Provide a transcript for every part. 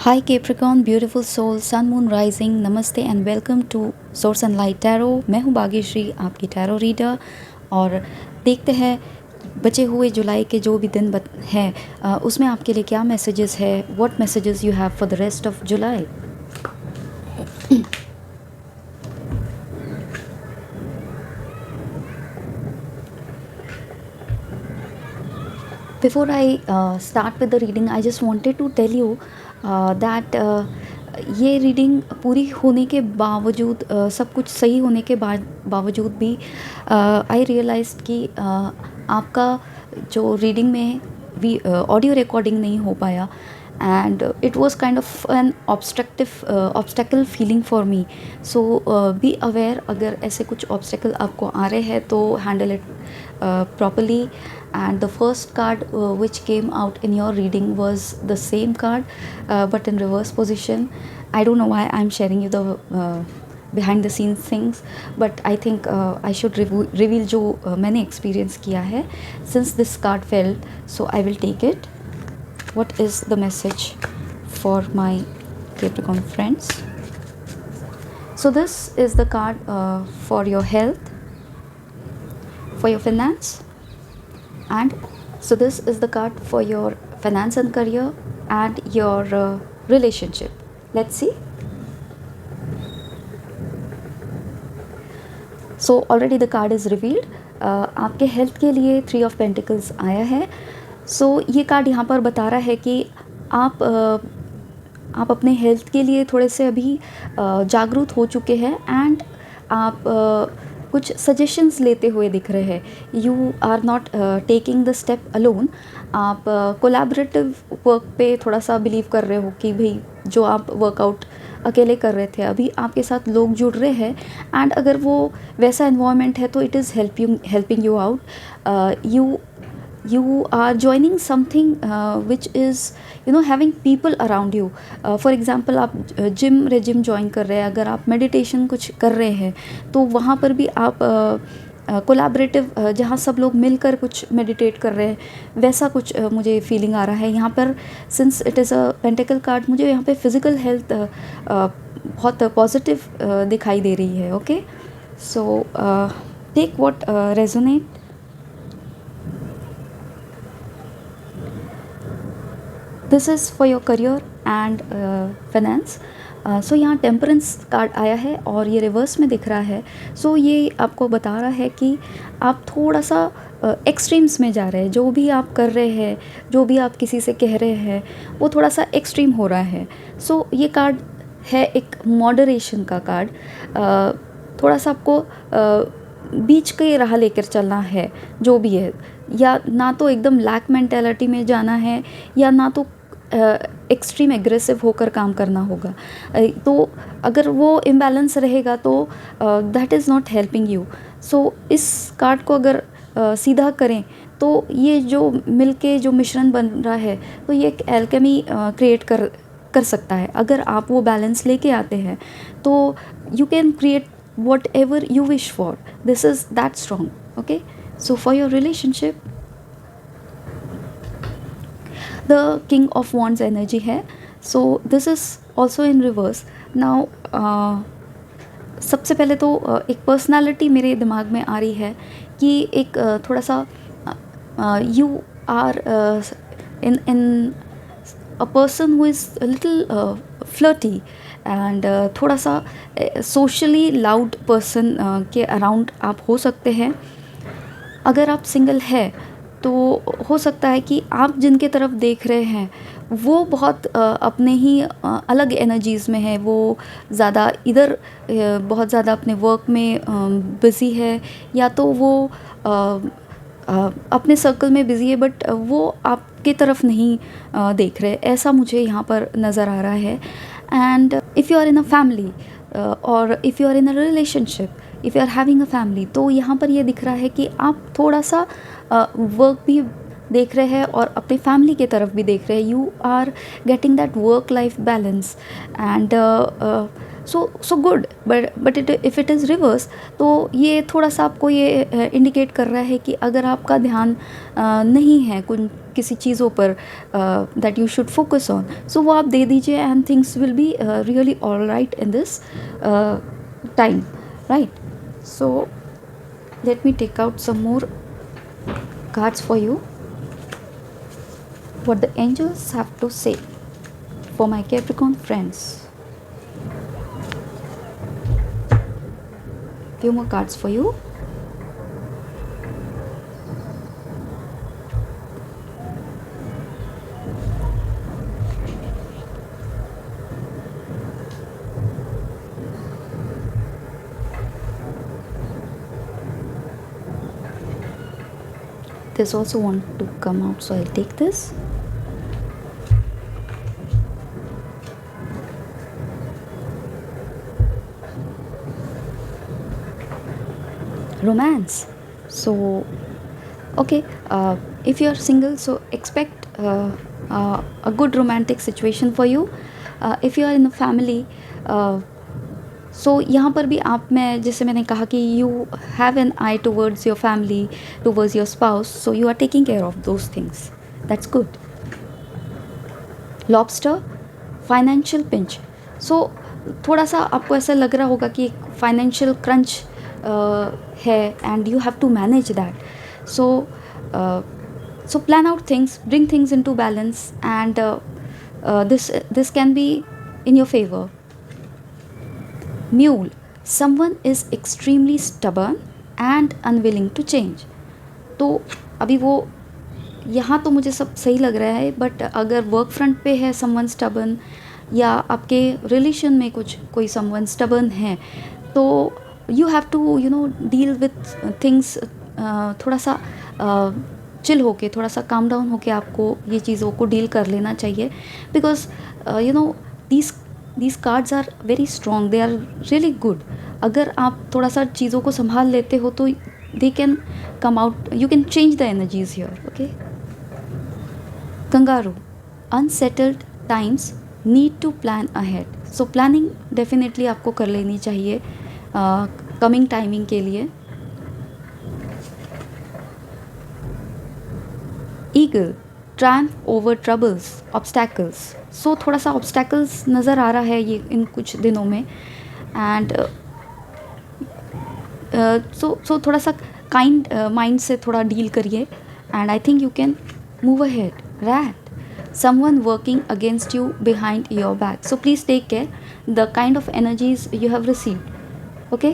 Hi Capricorn, beautiful soul, sun moon rising, namaste and welcome to Source and Light Tarot। मैं हूँ भाग्यश्री, आपकी tarot reader. और देखते हैं बचे हुए जुलाई के जो भी दिन हैं उसमें आपके लिए क्या मैसेजेस है। What messages you have for the rest of July. Before I start with the reading, I just wanted to tell you that ये रीडिंग पूरी होने के बावजूद सब कुछ सही होने के बावजूद भी आई रियलाइज कि आपका जो रीडिंग में भी ऑडियो रिकॉर्डिंग नहीं हो पाया and it was kind of an obstacle feeling for me. So be aware, अगर ऐसे कुछ obstacle आपको आ रहे हैं तो handle it properly. And the first card which came out in your reading was the same card but in reverse position. I don't know why I'm sharing you the behind the scenes things, but I think I should reveal जो मैंने experience किया है. Since this card fell, so I will take it. What is the message for my Capricorn friends? So this is the card for your health, for your finance, and so this is the card for your finance and career and your relationship. Let's see. So already the card is revealed. आपके health के लिए 3 of pentacles आया है. सो ये card यहाँ पर बता रहा है कि आप अपने हेल्थ के लिए थोड़े से अभी जागरूक हो चुके हैं एंड आप कुछ सजेशंस लेते हुए दिख रहे हैं. You are not taking the step alone. आप कोलैबोरेटिव वर्क पे थोड़ा सा बिलीव कर रहे हो कि भाई जो आप वर्कआउट अकेले कर रहे थे अभी आपके साथ लोग जुड़ रहे हैं एंड अगर वो वैसा एनवायरनमेंट है तो it is helping you out. You are joining something which is having people around you. For example, आप जिम रेजिम ज्वाइन कर रहे हैं, अगर आप मेडिटेशन कुछ कर रहे हैं तो वहाँ पर भी आप कोलैबोरेटिव जहाँ सब लोग मिलकर कुछ मेडिटेट कर रहे हैं वैसा कुछ मुझे फीलिंग आ रहा है यहाँ पर. Since it is a pentacle card, मुझे यहाँ पे फिज़िकल हेल्थ बहुत पॉजिटिव दिखाई दे रही है. Okay, so take what resonate. This is for your career and finance. So यहाँ टेम्परेंस कार्ड आया है और ये रिवर्स में दिख रहा है. सो ये आपको बता रहा है कि आप थोड़ा सा एक्सट्रीम्स में जा रहे हैं. जो भी आप कर रहे हैं, जो भी आप किसी से कह रहे हैं वो थोड़ा सा एक्सट्रीम हो रहा है. सो ये कार्ड है एक मॉडरेशन का कार्ड. थोड़ा सा आपको बीच के राह लेकर चलना है जो भी है. या ना तो एकदम लैक मेंटेलिटी में जाना है या ना तो एक्सट्रीम एग्रेसिव होकर काम करना होगा. तो अगर वो इम्बैलेंस रहेगा तो that is not helping you. So इस कार्ड को अगर सीधा करें तो ये जो मिलके जो मिश्रण बन रहा है तो ये एक एल्केमी क्रिएट कर सकता है. अगर आप वो बैलेंस लेके आते हैं तो you can create whatever you wish for. This is that strong. Okay, so for your relationship, the King of Wands energy है. So this is also in reverse. Now सबसे पहले तो एक पर्सनालिटी मेरे दिमाग में आ रही है कि एक थोड़ा सा you are in a person who is a little flirty and थोड़ा सा सोशली लाउड पर्सन के अराउंड आप हो सकते हैं. अगर आप सिंगल है तो हो सकता है कि आप जिनके तरफ देख रहे हैं वो बहुत अपने ही अलग एनर्जीज़ में है. वो ज़्यादा इधर बहुत ज़्यादा अपने वर्क में बिज़ी है या तो वो अपने सर्कल में बिज़ी है बट वो आपके तरफ नहीं देख रहे. ऐसा मुझे यहाँ पर नज़र आ रहा है. And if you are in a family or if you are in a relationship, if you are having a family, तो यहाँ पर ये दिख रहा है कि आप थोड़ा सा वर्क भी देख रहे हैं और अपने फैमिली की तरफ भी देख रहे हैं. You are getting that work life balance and so good. But if it is reverse, तो ये थोड़ा सा आपको ये इंडिकेट कर रहा है कि अगर आपका ध्यान नहीं है किसी चीज़ों पर that you should focus on, so वो आप दे दीजिए and things will be really all right in this time, right. So let me take out some more cards for you, what the angels have to say for my Capricorn friends. Few more cards for you. This also want to come out, so I'll take this. Romance. So okay, if you're single, so expect a good romantic situation for you. If you are in a family, so यहाँ पर भी आप में जैसे मैंने कहा कि you have an eye towards your family, towards your spouse, so you are taking care of those things, that's good. Lobster, financial pinch. So थोड़ा सा आपको ऐसा लग रहा होगा कि फाइनेंशियल क्रंच है and you have to manage that. So plan out things, bring things into balance and this can be in your favour. Mule, someone is extremely stubborn and unwilling to change. तो अभी वो यहाँ तो मुझे सब सही लग रहा है, बट अगर वर्क फ्रंट पे है समवन स्टबर्न, या आपके रिलेशन में कोई समवन स्टबर्न है, तो you have to deal with things थोड़ा सा चिल होके, थोड़ा सा काम डाउन होके आपको ये चीज़ों को डील कर लेना चाहिए. Because these cards are very strong, they are really good. अगर आप थोड़ा सा चीज़ों को संभाल लेते हो तो they can come out, you can change the energies here, okay. Kangaroo, unsettled times need to plan ahead. So planning definitely आपको कर लेनी चाहिए coming timing के लिए. Eagle, triumph over troubles, obstacles. सो थोड़ा सा ऑब्स्टैकल्स नज़र आ रहा है ये इन कुछ दिनों में. एंड सो थोड़ा सा काइंड माइंड से थोड़ा डील करिए and I think you can move ahead. Rat, someone working against you behind your back, so please take care the kind of energies you have received, okay.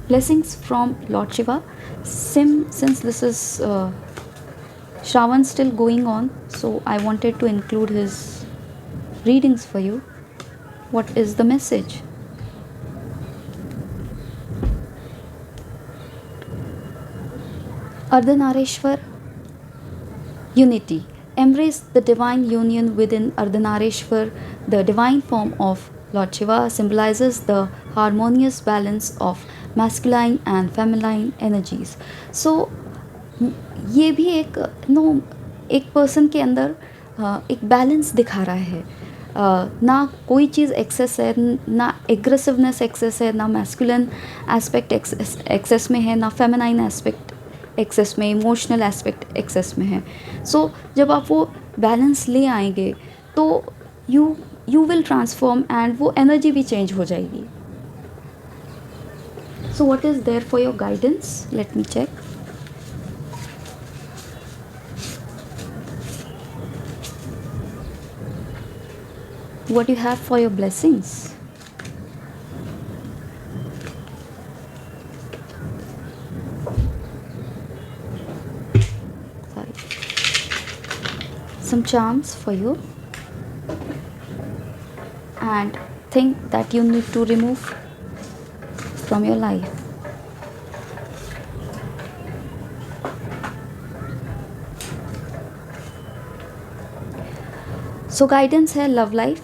Blessings from lord Shiva. Since this is Shravan still going on, so I wanted to include his readings for you. What is the message? Ardhanareshwar, unity. Embrace the divine union within Ardhanareshwar. The divine form of Lord Shiva symbolizes the harmonious balance of masculine and feminine energies. So ये भी एक person के अंदर एक balance दिखा रहा है. ना कोई चीज़ एक्सेस है, ना एग्रेसिवनेस एक्सेस है, ना मैस्कुलिन एस्पेक्ट एक्सेस में है, ना फेमिनाइन एस्पेक्ट एक्सेस में, इमोशनल एस्पेक्ट एक्सेस में है. सो जब आप वो बैलेंस ले आएंगे तो यू विल ट्रांसफॉर्म एंड वो एनर्जी भी चेंज हो जाएगी. So what is there for your guidance? Let me check. What you have for your blessings? Sorry. Some charms for you, and think that you need to remove from your life. So guidance है love life.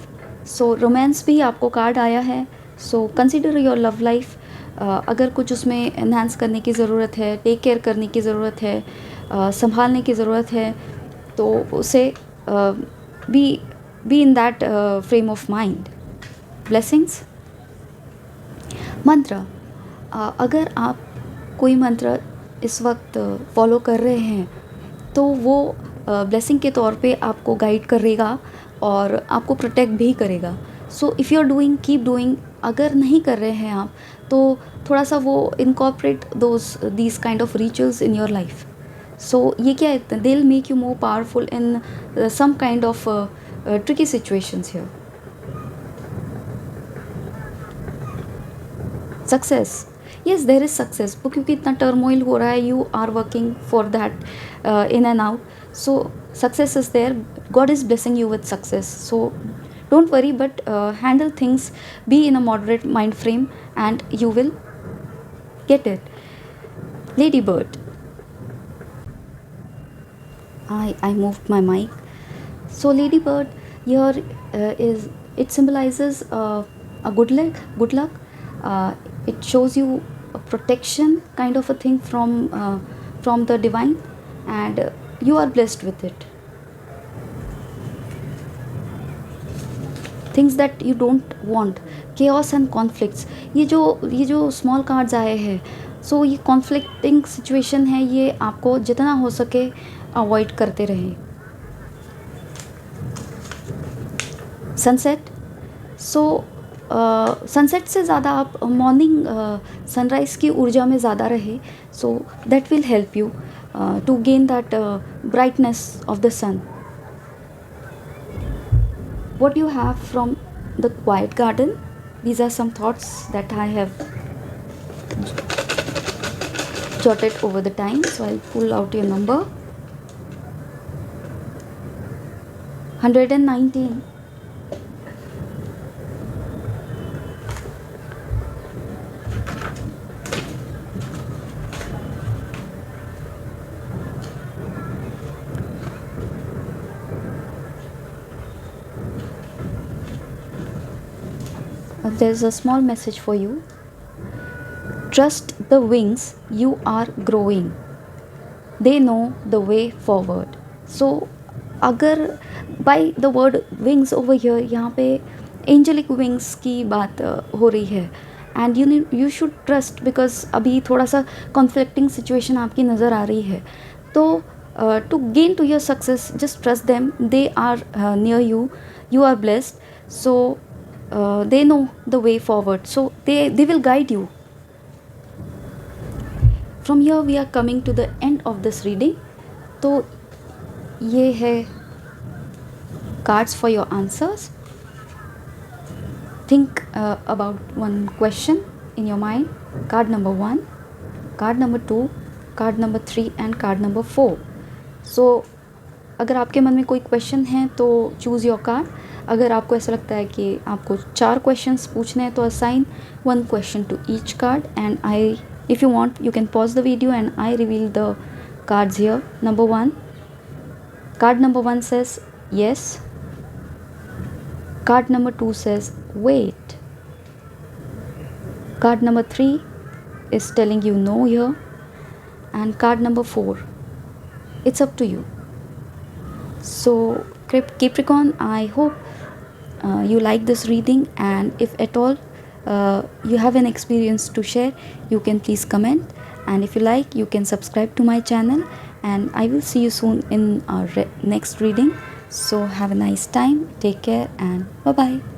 सो romance भी आपको card आया है. So consider your love life. अगर कुछ उसमें enhance करने की ज़रूरत है, टेक केयर करने की ज़रूरत है, संभालने की ज़रूरत है, तो उसे be in that frame of mind. Blessings. मंत्र, अगर आप कोई मंत्र इस वक्त फॉलो कर रहे हैं तो वो ब्लेसिंग के तौर पे आपको गाइड करेगा और आपको प्रोटेक्ट भी करेगा। So if you are doing, keep doing. अगर नहीं कर रहे हैं आप तो थोड़ा सा वो incorporate those these kind of rituals in your life. So ये क्या है, they will make you more powerful in some kind of tricky situations here. Success, yes there is success, क्योंकि इतना टर्मोइल हो रहा है, you are working for that in and out, so success is there, god is blessing you with success. So don't worry, but handle things, be in a moderate mind frame, and you will get it. Ladybird, I moved my mic. So ladybird here is, it symbolizes a good luck. It shows you a protection kind of a thing from the divine, and you are blessed with it. Things that you don't want, chaos and conflicts, ये जो small cards आए हैं, सो ये conflicting situation है, ये आपको जितना हो सके अवॉइड करते रहें। सनसेट, सो सनसेट से ज़्यादा आप मॉर्निंग सनराइज़ की ऊर्जा में ज़्यादा रहे, so that will help you to gain that brightness of the sun. What you have from the quiet garden, these are some thoughts that I have jotted over the time. So I'll pull out your number. 119. There's a small message for you. Trust the wings, you are growing. They know the way forward. So अगर by the word wings over here, यहाँ पे angelic wings की बात हो रही है, and you should trust, because अभी थोड़ा सा conflicting situation आपकी नज़र आ रही है, तो to gain to your success, just trust them. They are near you. You are blessed. So they know the way forward, so they will guide you. From here we are coming to the end of this reading. तो ये है cards for your answers. Think about one question in your mind. Card number 1, card number 2, card number 3 and card number 4. So अगर आपके मन में कोई question है तो चूज़ योर कार्ड। अगर आपको ऐसा लगता है कि आपको 4 क्वेश्चंस पूछने हैं तो assign 1 question to each card, and I, if you want, you can pause the video and I reveal the cards here. Number 1, card number 1 says yes, card number 2 says wait, card number 3 is telling you no here, and card number 4, it's up to you. So Capricorn, I hope you like this reading, and if at all you have an experience to share, you can please comment, and if you like, you can subscribe to my channel, and I will see you soon in our next reading. So have a nice time, take care, and bye bye.